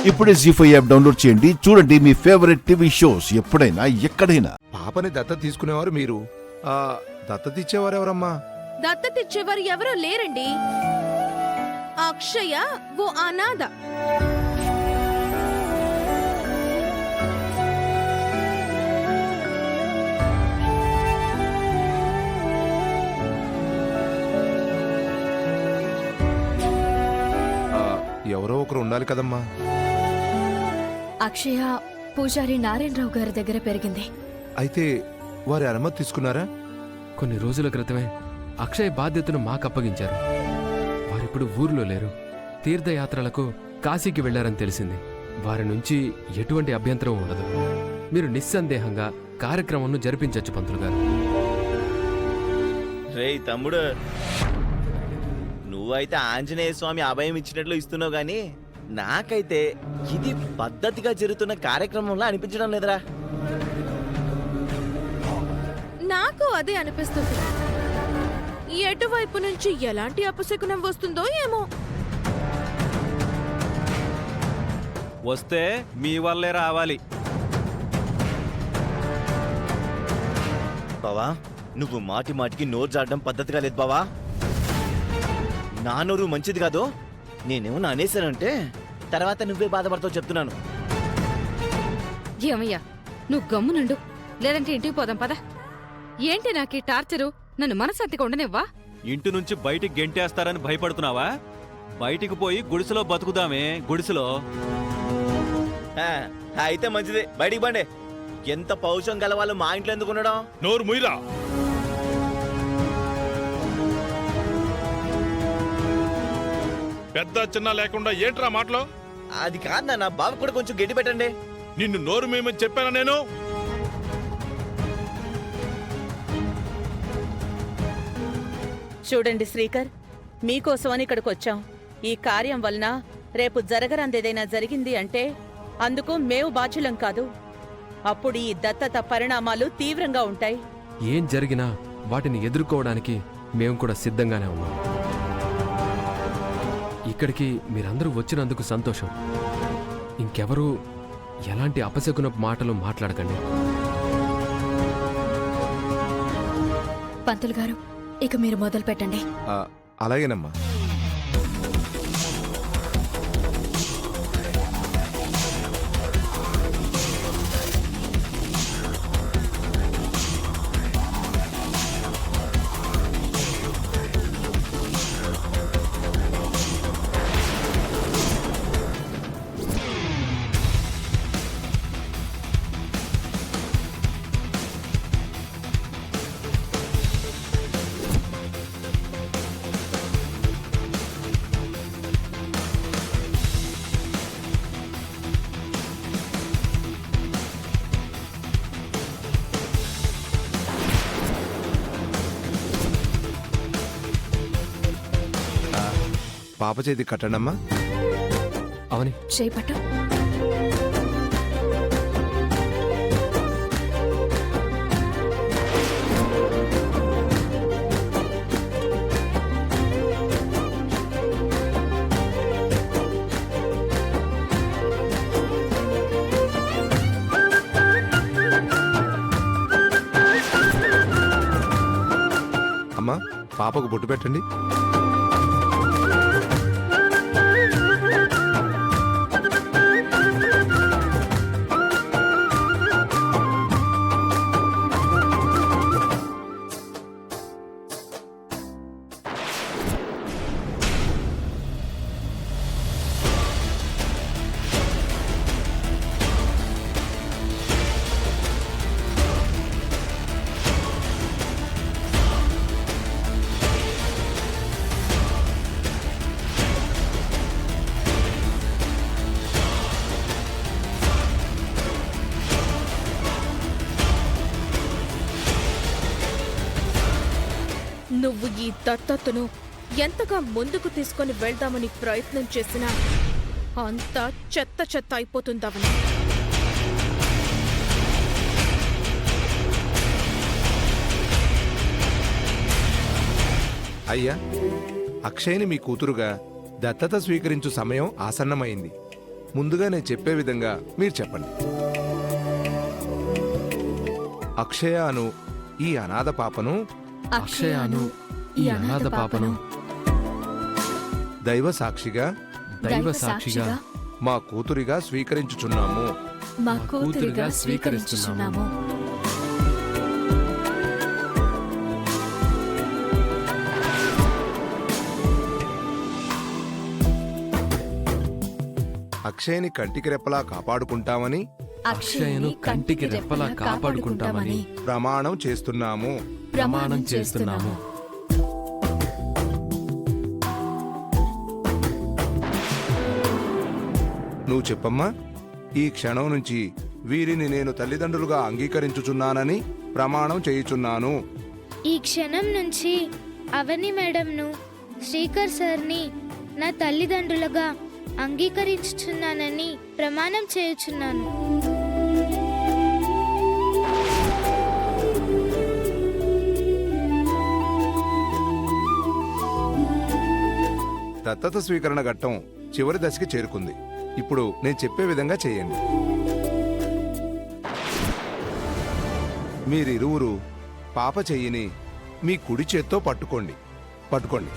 ఇప్పుడే జీ5 app download చేయండి. చూడండి మీ ఫేవరెట్ టీవీ షోస్ ఎప్పుడైనా ఎక్కడైనా. పాపని దత్తత తీసుకునేవారు మీరు, దత్తత ఇచ్చేవారు ఎవరమ్మా? దత్తతిచ్చేవారు ఎవరో లేరండి. అక్షయ ఓ అనాథ. ఎవరో ఒకరు ఉండాలి కదమ్మా. అక్షయ పూజారి నారాయణరావు గారి దగ్గర పెరిగింది. అయితే వారి అనుమతి తీసుకున్నారా? కొన్ని రోజుల క్రితమే అక్షయ్ బాధ్యతను మాకప్పగించారు. వారిప్పుడు ఊర్లో లేరు. తీర్థయాత్రలకు కాశీకి వెళ్లారని తెలిసింది. వారి నుంచి ఎటువంటి అభ్యంతరం ఉండదు. మీరు నిస్సందేహంగా కార్యక్రమంను జరిపించచ్చు పంతులు గారు. రేయ్ తమ్ముడు, నువ్వైతే ఆంజనేయ స్వామి అభయం ఇచ్చినట్లు ఇస్తున్నావు గాని నాకైతే ఇది పద్ధతిగా జరుగుతున్న కార్యక్రమంలో అనిపించడం లేదురా. నాకు అదే అనిపిస్తుంది. ఎటువైపు నుంచి ఎలాంటి అపశకునం వస్తుందో ఏమో. వస్తే మీ వల్లే రావాలి. బావా, నువ్వు మాటి మాటికి నోరు జాడడం పద్ధతిగా లేదు బావా. నా నోరు మంచిది కాదు. నేనేమన్నా అనేసానంటే తర్వాత నువ్వే బాధపడతావు చెప్తున్నాను. ఏమయ్యా, నువ్వు గమ్మునుండు, లేదంటే ఇంటికి పోదాం పద. ఏంటి నాకీ టార్చరు? నన్ను మనసత్తిగా ఉండనివ్వా? ఇంటి నుంచి బయటికి గెంటేస్తారని భయపడుతున్నావా? బయటికి పోయి గుడిసెలో బతుకుదామే. గుడిసెలో అయితే మంచిది, బయటికి బండి. ఎంత పౌరుషం గల వాళ్ళు మా ఇంట్లో ఎందుకు ఉండడం? నోరు ముయిరా. పెద్ద చిన్న లేకుండా ఏంట్రా మాటలో? అది కాదు నాన్న, బావ కూడా కొంచెం గట్టి పెట్టండి. నిన్ను నోరు మేమని చెప్పానా నేను? చూడండి శ్రీకర్, మీకోసమని ఇక్కడికి వచ్చాం. ఈ కార్యం వలన రేపు జరగరందేదైనా జరిగింది అంటే అందుకు మేము బాధ్యులం కాదు. అప్పుడు ఈ దత్తత పరిణామాలు తీవ్రంగా ఉంటాయి. ఏం జరిగినా వాటిని ఎదుర్కోవడానికి మేము కూడా సిద్ధంగానే ఉన్నాం. ఇక్కడికి మీరందరూ వచ్చినందుకు సంతోషం. ఇంకెవరూ ఎలాంటి అపశకునపు మాటలు మాట్లాడకండి. పంతులు గారు, ఇక మీరు మొదలు పెట్టండి. అలాగేనమ్మా. పాప చేతి కట్టండమ్మా. అవని చేపట్టు. అమ్మా, పాపకు బొట్టు పెట్టండి. నువ్వు ఈ దత్తతను ఎంతగా ముందుకు తీసుకొని వెళ్దామని ప్రయత్నం చేసినా అంతా చెత్త చెత్త అయిపోతుందవని. అయ్యా, అక్షయ్ని మీ కూతురుగా దత్తత స్వీకరించు సమయం ఆసన్నమైంది. ముందుగా నేను చెప్పే విధంగా మీరు చెప్పండి. అక్షయ అను ఈ అనాథ పాపను అక్షయాను ఈ అనాథ పాపను దైవ సాక్షిగా దైవ సాక్షిగా మా కూతురిగా స్వీకరించుచున్నాము. మా కూతురిగా స్వీకరిస్తున్నాము. అక్షయని కంటికి రెప్పలా కాపాడుకుంటామని అక్షయను కంటికి రెప్పలా కాపాడుకుంటామని ప్రమాణం చేస్తున్నాము. ప్రమాణం చేస్తున్నాము. నువ్వు చెప్పమ్మా. ఈ క్షణం నుంచి వీరిని నేను తల్లిదండ్రులుగా అంగీకరించుచున్నానని ప్రమాణం చేయుచున్నాను. ఈ క్షణం నుంచి అవని మేడంను, శ్రీకర్ సార్ని నా తల్లిదండ్రులుగా అంగీకరించుచున్నానని ప్రమాణం చేయుచున్నాను. దత్తత స్వీకరణ ఘట్టం చివరి దశకి చేరుకుంది. ఇప్పుడు నేను చెప్పే విధంగా చేయండి. మీరిరువురు పాప చెయ్యిని మీ కుడి చేత్తో పట్టుకోండి. పట్టుకోండి.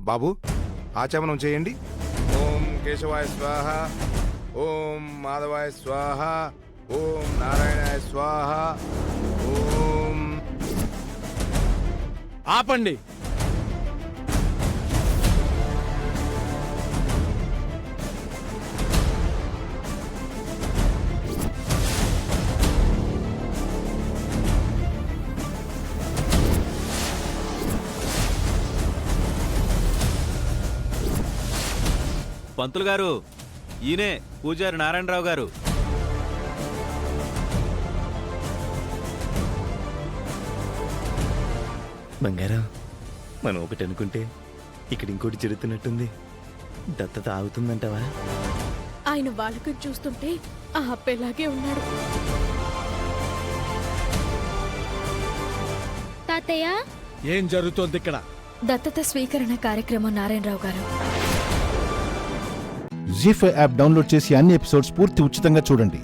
బాబు, ఆచమనం చేయండి. ఓం కేశవాయ స్వాహ, ఓం మాధవాయ స్వాహ, ఓం నారాయణాయ స్వాహ, ఓం. ఆపండి. పంతులు గారు, ఈయనే పూజారి నారాయణరావు గారు. బంగారం, మనం ఒకటి అనుకుంటే ఇక్కడ ఇంకోటి జరుగుతున్నట్టుంది. దత్తత ఆగుతుందంటావా? ఆయన వాళ్ళకి చూస్తుంటే ఆ అప్పేలాగే ఉన్నాడు. తాతయ్య, ఏం జరుగుతోంది ఇక్కడ? దత్తత స్వీకరణ కార్యక్రమం నారాయణరావు గారు. జీ5 యాప్ డౌన్లోడ్ చేసి అన్ని ఎపిసోడ్స్ పూర్తి ఉచితంగా చూడండి.